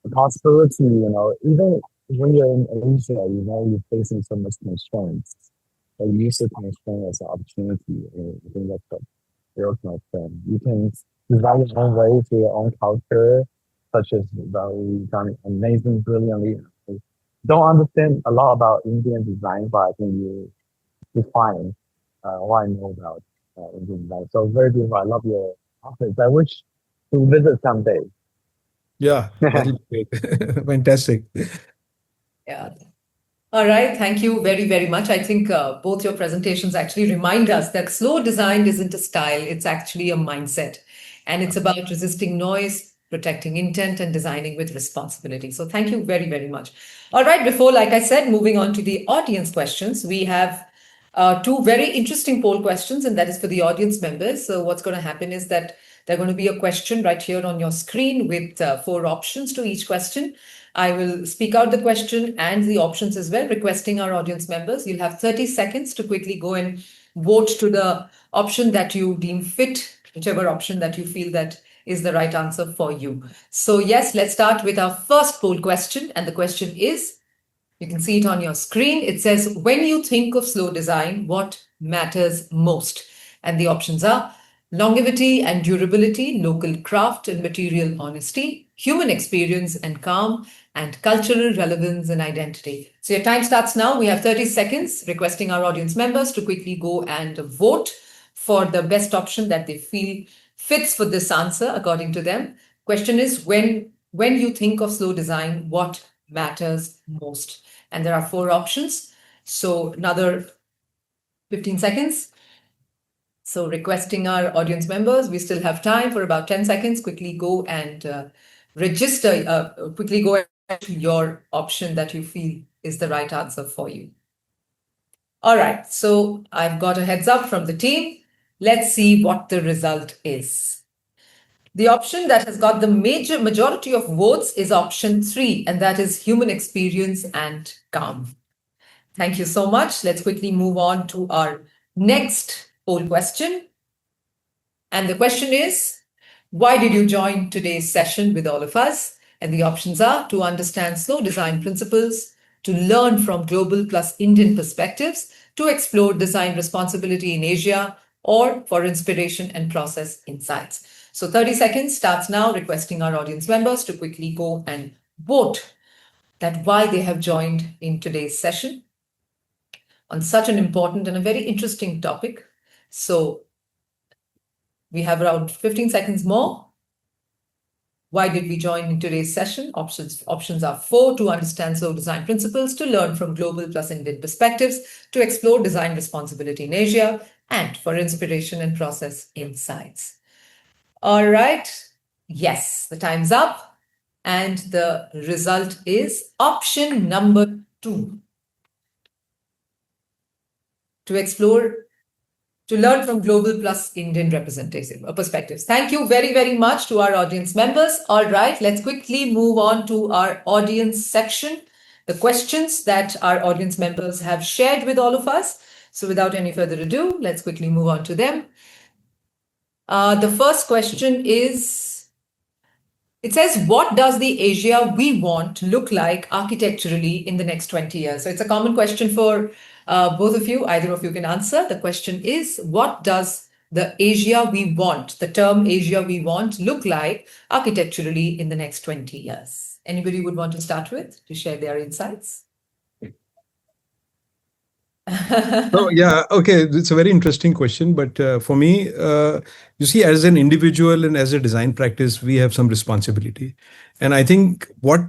the possibility, even when you're in Asia, you're facing so much constraints. But use the constraint as an opportunity. I think that's a real concern. You can design your own way to your own culture, such as we've done amazing, brilliantly. Don't understand a lot about Indian design, but I think you define what I know about Indian design. So very beautiful. I love your office. I wish to visit someday. Yeah, that'll be great. Fantastic. Yeah. All right. Thank you very, very much. I think both your presentations actually remind us that slow design isn't a style. It's actually a mindset. And it's about resisting noise, protecting intent, and designing with responsibility. So thank you very, very much. All right. Before, like I said, moving on to the audience questions, we have two very interesting poll questions, and that is for the audience members. So what's going to happen is that there's going to be a question right here on your screen with 4 options to each question. I will speak out the question and the options as well, requesting our audience members. You'll have 30 seconds to quickly go and vote to the option that you deem fit, whichever option that you feel that is the right answer for you. So yes, let's start with our first poll question. And the question is, you can see it on your screen. It says, when you think of slow design, what matters most? And the options are longevity and durability, local craft and material honesty, human experience and calm, and cultural relevance and identity. So your time starts now. We have 30 seconds, requesting our audience members to quickly go and vote for the best option that they feel fits for this answer according to them. Question is, when you think of slow design, what matters most? And there are 4 options. So another 15 seconds. So requesting our audience members, we still have time for about 10 seconds. Quickly go and register, quickly go to your option that you feel is the right answer for you. All right, so I've got a heads up from the team. Let's see what the result is. The option that has got the majority of votes is option 3, and that is human experience and calm. Thank you so much. Let's quickly move on to our next poll question. And the question is, why did you join today's session with all of us? And the options are to understand slow design principles, to learn from global plus Indian perspectives, to explore design responsibility in Asia, or for inspiration and process insights. So 30 seconds starts now, requesting our audience members to quickly go and vote that why they have joined in today's session on such an important and a very interesting topic. So we have around 15 seconds more. Why did we join in today's session? Options are 4, to understand slow design principles, to learn from global plus Indian perspectives, to explore design responsibility in Asia, and for inspiration and process insights. All right. Yes, the time's up. And the result is option number 2. To learn from global plus Indian perspectives. Thank you very, very much to our audience members. All right, let's quickly move on to our audience section, the questions that our audience members have shared with all of us. So without any further ado, let's quickly move on to them. The first question is, it says, what does the Asia we want look like architecturally in the next 20 years? So it's a common question for both of you. Either of you can answer. The question is, what does the Asia we want, the term Asia we want, look like architecturally in the next 20 years? Anybody would want to start with to share their insights? So yeah, okay, it's a very interesting question, but for me, you see, as an individual and as a design practice, we have some responsibility, and I think what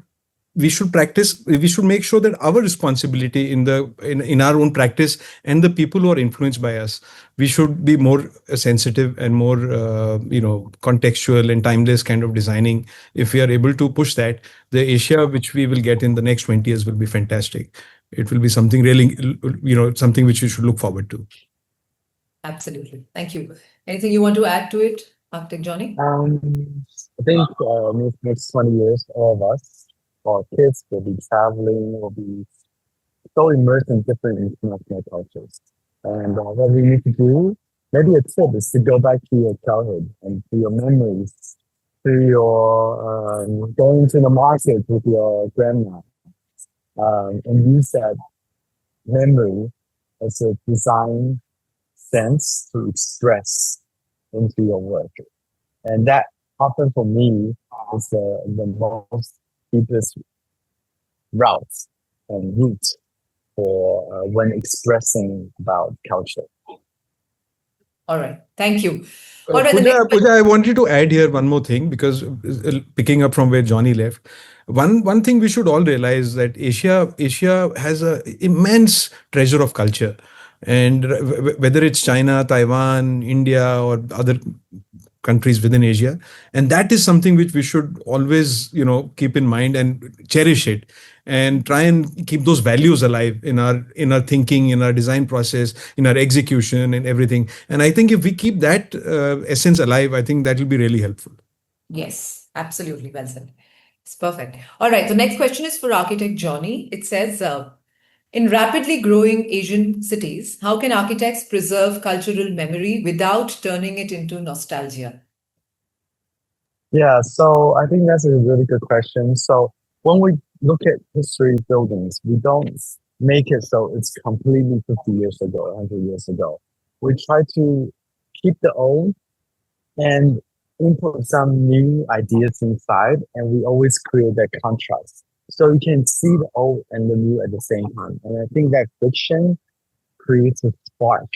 we should practice, we should make sure that our responsibility in our own practice and the people who are influenced by us, we should be more sensitive and more contextual and timeless kind of designing. If we are able to push that, the Asia which we will get in the next 20 years will be fantastic. It will be something really, something which we should look forward to. Absolutely. Thank you. Anything you want to add to it, Architect Johnny? I think next 20 years, all of us, our kids will be traveling, will be so immersed in different international cultures. And what we need to do, maybe a tip is to go back to your childhood and to your memories, to your going to the market with your grandma, and use that memory as a design sense to express into your work. And that often for me is the most deepest route and route for when expressing about culture. All right. Thank you. All right, Pooja, I wanted to add here one more thing, because picking up from where Johnny left, one thing we should all realize that Asia has an immense treasure of culture, and whether it's China, Taiwan, India, or other countries within Asia, and that is something which we should always keep in mind and cherish it, and try and keep those values alive in our thinking, in our design process, in our execution and everything. And I think if we keep that essence alive, I think that will be really helpful. Yes, absolutely. Well said. It's perfect. All right. The next question is for Architect Johnny. It says, in rapidly growing Asian cities, how can architects preserve cultural memory without turning it into nostalgia? Yeah, so I think that's a really good question. So when we look at history buildings, we don't make it so it's completely 50 years ago, 100 years ago. We try to keep the old and input some new ideas inside, and we always create that contrast. So you can see the old and the new at the same time. And I think that friction creates a spark.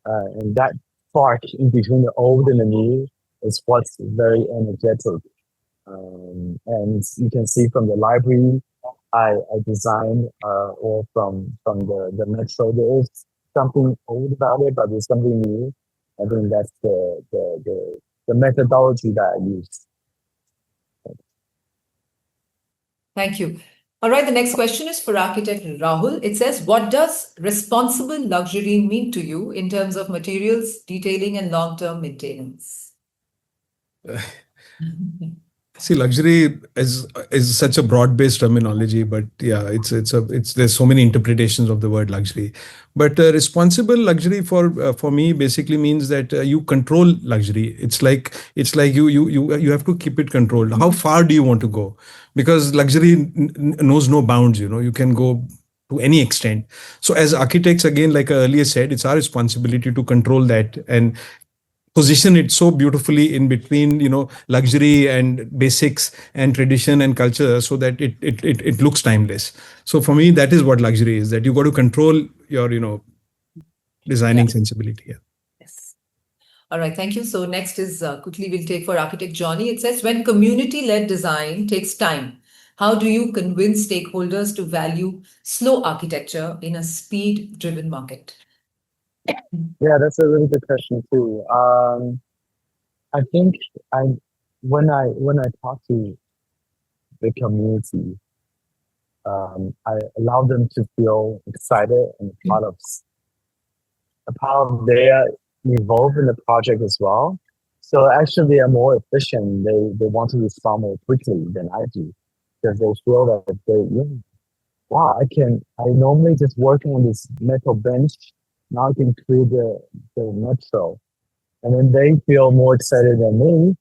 And that spark in between the old and the new is what's very energetic. And you can see from the library I designed, or from the metro, there is something old about it, but there's something new. I think that's the methodology that I use. Thank you. All right, the next question is for Architect Rahul. It says, what does responsible luxury mean to you in terms of materials, detailing, and long-term maintenance? See, luxury is such a broad-based terminology, but yeah, it's there's so many interpretations of the word luxury. But responsible luxury for me basically means that you control luxury. It's like you have to keep it controlled. How far do you want to go? Because luxury knows no bounds. You can go to any extent. So as architects, again, like I earlier said, it's our responsibility to control that and position it so beautifully in between, luxury and basics and tradition and culture, so that it looks timeless. So for me, that is what luxury is, that you got to control your, designing sensibility. Yeah. Yes. All right. Thank you. So next is quickly we'll take for Architect Johnny. It says, when community-led design takes time, how do you convince stakeholders to value slow architecture in a speed-driven market? Yeah, that's a really good question too. I think when I talk to the community, I allow them to feel excited and a part of their involved in the project as well. So actually, they are more efficient. They want to respond more quickly than I do, because they feel that wow, I normally just working on this metal bench. Now I can create the metro. and then they feel more excited than me,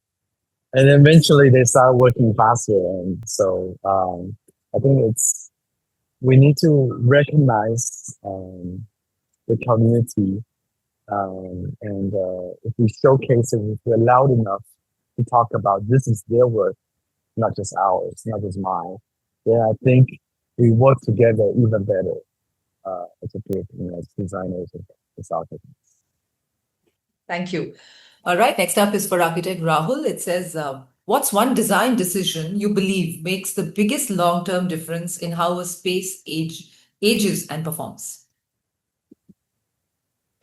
and eventually they start working faster. And so I think we need to recognize the community, and if we showcase it, if we're loud enough to talk about this is their work, not just ours, not just mine, then I think we work together even better as a group, as designers and as architects. Thank you. All right, next up is for architect Rahul. It says, what's one design decision you believe makes the biggest long-term difference in how a space ages and performs?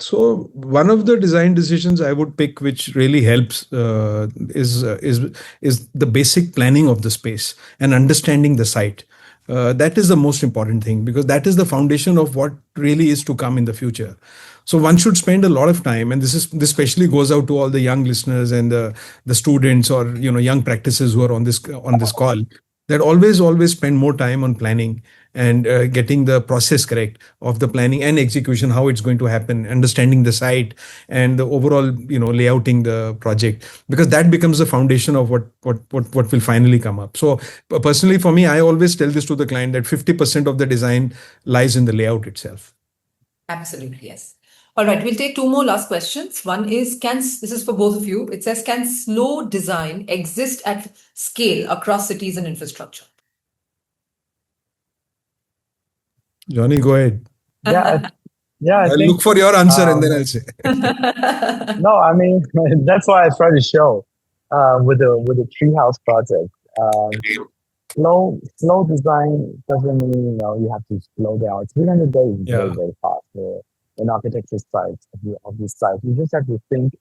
So one of the design decisions I would pick, which really helps, is the basic planning of the space and understanding the site. That is the most important thing, because that is the foundation of what really is to come in the future. So one should spend a lot of time, and this especially goes out to all the young listeners and the students, or young practitioners who are on this call, that always spend more time on planning and getting the process correct of the planning and execution, how it's going to happen, understanding the site and the overall layouting the project, because that becomes the foundation of what will finally come up. So personally, for me, I always tell this to the client, that 50% of the design lies in the layout itself. Absolutely, yes. All right, we'll take two more last questions. One is, this is for both of you. It says, can slow design exist at scale across cities and infrastructure? Johnny, go ahead. Yeah, I'll look for your answer and then I'll say. No, I mean, that's why I try to show with the treehouse project. Slow design doesn't mean you have to slow down. 300 days is very, very fast for an architecture site of this size. You just have to think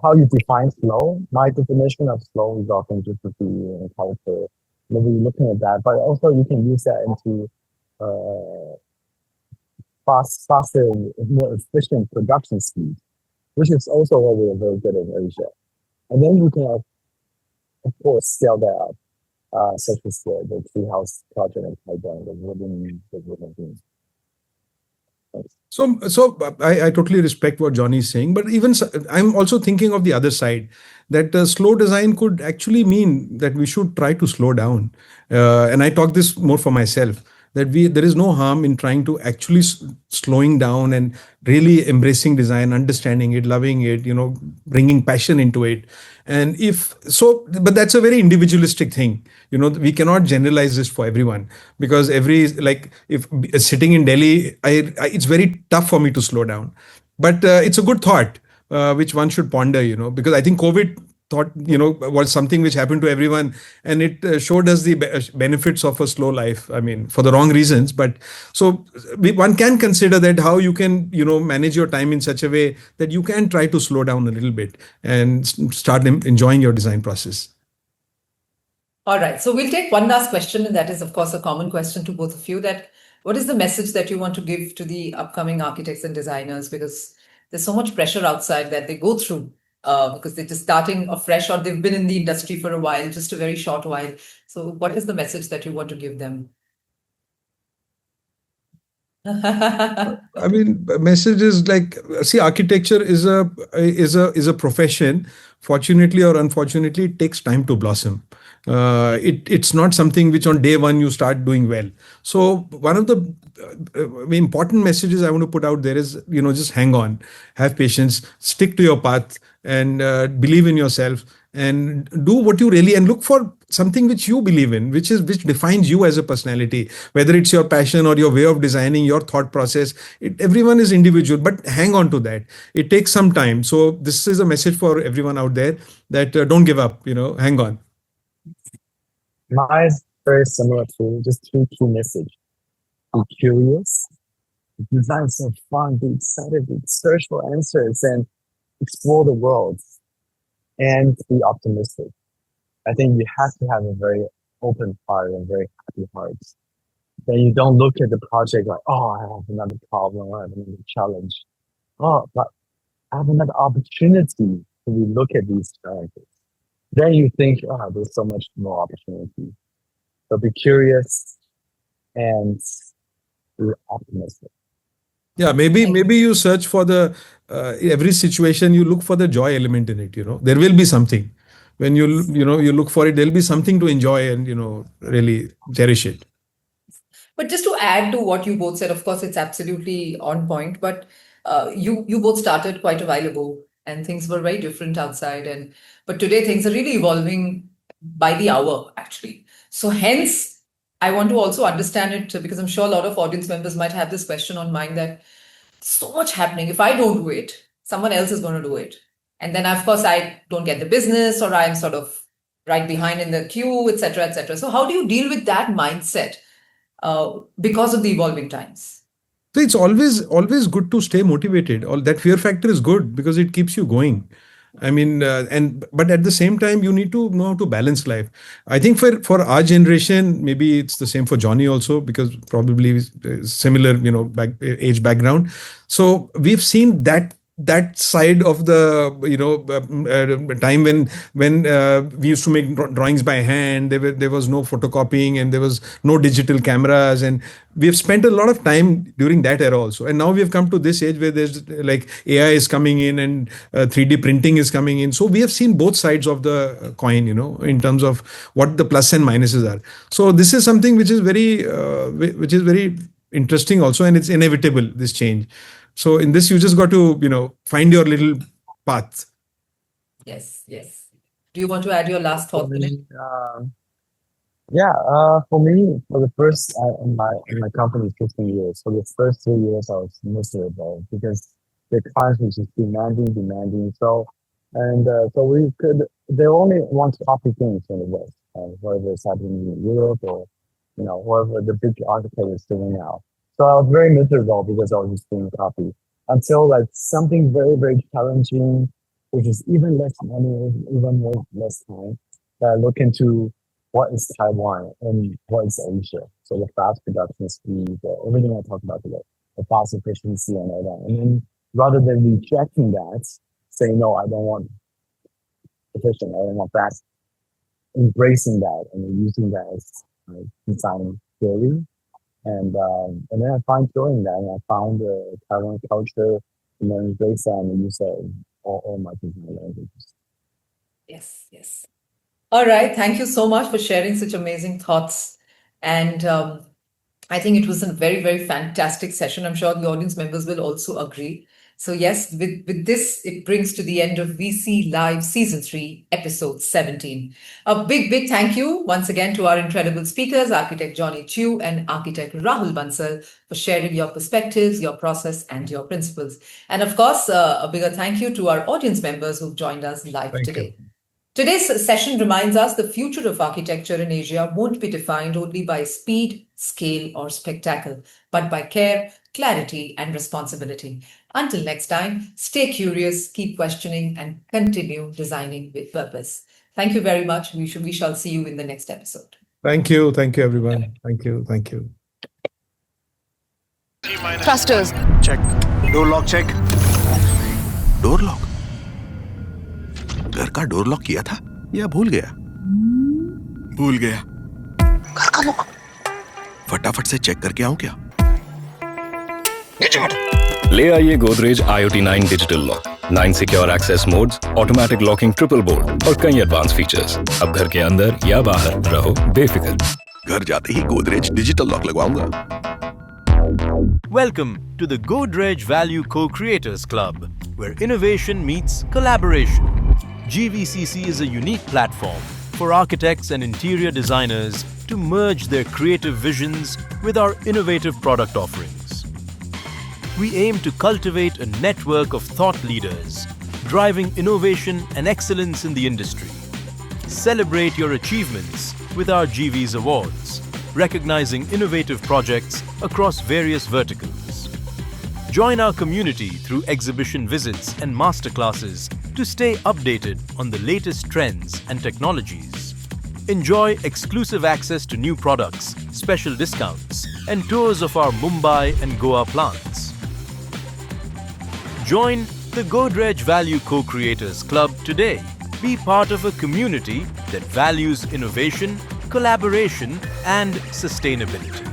how you define slow. My definition of slow is authenticity and culture. Maybe looking at that, but also you can use that into faster, more efficient production speed, which is also what we're very good in Asia. And then you can, of course, scale that up, such as the treehouse project in Taiwan, the wooden things. So I totally respect what Johnny is saying, but even I'm also thinking of the other side, that slow design could actually mean that we should try to slow down. And I talk this more for myself, that there is no harm in trying to actually slowing down and really embracing design, understanding it, loving it, bringing passion into it. And but that's a very individualistic thing. We cannot generalize this for everyone, because if sitting in Delhi, it's very tough for me to slow down. But it's a good thought, which one should ponder, because I think COVID was something which happened to everyone, and it showed us the benefits of a slow life. I mean, for the wrong reasons, but so one can consider that how you can manage your time in such a way that you can try to slow down a little bit and start enjoying your design process. All right, so we'll take one last question, and that is, of course, a common question to both of you, that what is the message that you want to give to the upcoming architects and designers, because there's so much pressure outside that they go through, because they're just starting afresh, or they've been in the industry for a while, just a very short while. So what is the message that you want to give them? I mean, message is like, see, architecture is a profession. Fortunately or unfortunately, it takes time to blossom. It's not something which on day one you start doing well. So one of the important messages I want to put out there is, just hang on, have patience, stick to your path, and believe in yourself, and do what you really, and look for something which you believe in, which defines you as a personality, whether it's your passion or your way of designing, your thought process. Everyone is individual, but hang on to that. It takes some time. So this is a message for everyone out there, that don't give up, hang on. Mine is very similar to just two key messages. Be curious, design some fun, be excited, search for answers, and explore the world, and be optimistic. I think you have to have a very open heart and very happy heart. Then you don't look at the project like, oh, I have another problem, I have another challenge. Oh, but I have another opportunity to look at these challenges. Then you think, oh, there's so much more opportunity. So be curious and be optimistic. Yeah, maybe you search for the every situation you look for the joy element in it. There will be something when you look for it. There'll be something to enjoy and really cherish it. But just to add to what you both said, of course, it's absolutely on point. But you both started quite a while ago, and things were very different outside. But today things are really evolving by the hour, actually. So hence, I want to also understand it because I'm sure a lot of audience members might have this question on mind that so much happening. If I don't do it, someone else is going to do it, and then of course I don't get the business, or I'm sort of right behind in the queue, etc., etc. So how do you deal with that mindset? Because of the evolving times. So it's always good to stay motivated. All that fear factor is good because it keeps you going. I mean, but at the same time, you need to know how to balance life. I think for our generation, maybe it's the same for Johnny also, because probably similar, age background. So we've seen that side of the time when we used to make drawings by hand. There was no photocopying and there was no digital cameras, and we have spent a lot of time during that era also. And now we have come to this age where there's like AI is coming in and 3D printing is coming in. So we have seen both sides of the coin, in terms of what the plus and minuses are. So this is something which is very interesting also, and it's inevitable, this change. So in this, you just got to, find your little path. Yes. Do you want to add your last thought? For me, for the first in my company 15 years, for the first 3 years I was miserable because the clients were just demanding. So they only want to copy things from the West, whatever is happening in Europe or whatever the big architect is doing now. So I was very miserable because I was just doing copy until like something very, very challenging, which is even less money, even more less time, that I look into what is Taiwan and what is Asia. So the fast production speed, everything I talked about today, the fast efficiency and all that. And then rather than rejecting that, saying, no, I don't want efficient, I don't want fast, embracing that and using that as design theory. And then I find joy in that, and I found the Taiwan culture, and then embrace that and use that in all my design languages. Yes. All right. Thank you so much for sharing such amazing thoughts. And I think it was a very, very fantastic session. I'm sure the audience members will also agree. So yes, with this, it brings to the end of VC Live Season 3, Episode 17. A big thank you once again to our incredible speakers, Architect Johnny Chiu and Architect Rahul Bansal, for sharing your perspectives, your process, and your principles. And of course, a bigger thank you to our audience members who've joined us live today. Today's session reminds us the future of architecture in Asia won't be defined only by speed, scale, or spectacle, but by care, clarity, and responsibility. Until next time, stay curious, keep questioning, and continue designing with purpose. Thank you very much. We shall see you in the next episode. Thank you, everyone. Thank you. Thrusters. check. Door lock check. Door lock? घर का door lock किया था या भूल गया? भूल गया। घर का लॉक फटाफट से चेक करके आऊं क्या? ले आइए Godrej IoT 9 digital lock, 9 secure access modes, automatic locking triple board और कई एडवांस फीचर्स। अब घर के अंदर या बाहर रहो बेफिक्र। घर जाते ही गोदरेज डिजिटल लॉक लगवाऊंगा। Welcome to the Godrej Value Co-Creators Club, where innovation meets collaboration. GVCC is a unique platform for architects and interior designers to merge their creative visions with our innovative product offerings. We aim to cultivate a network of thought leaders, driving innovation and excellence in the industry. Celebrate your achievements with our GV's awards, recognizing innovative projects across various verticals. Join our community through exhibition visits and masterclasses to stay updated on the latest trends and technologies. Enjoy exclusive access to new products, special discounts, and tours of our Mumbai and Goa plants. Join the Godrej Value Co-Creators Club today. Be part of a community that values innovation, collaboration, and sustainability.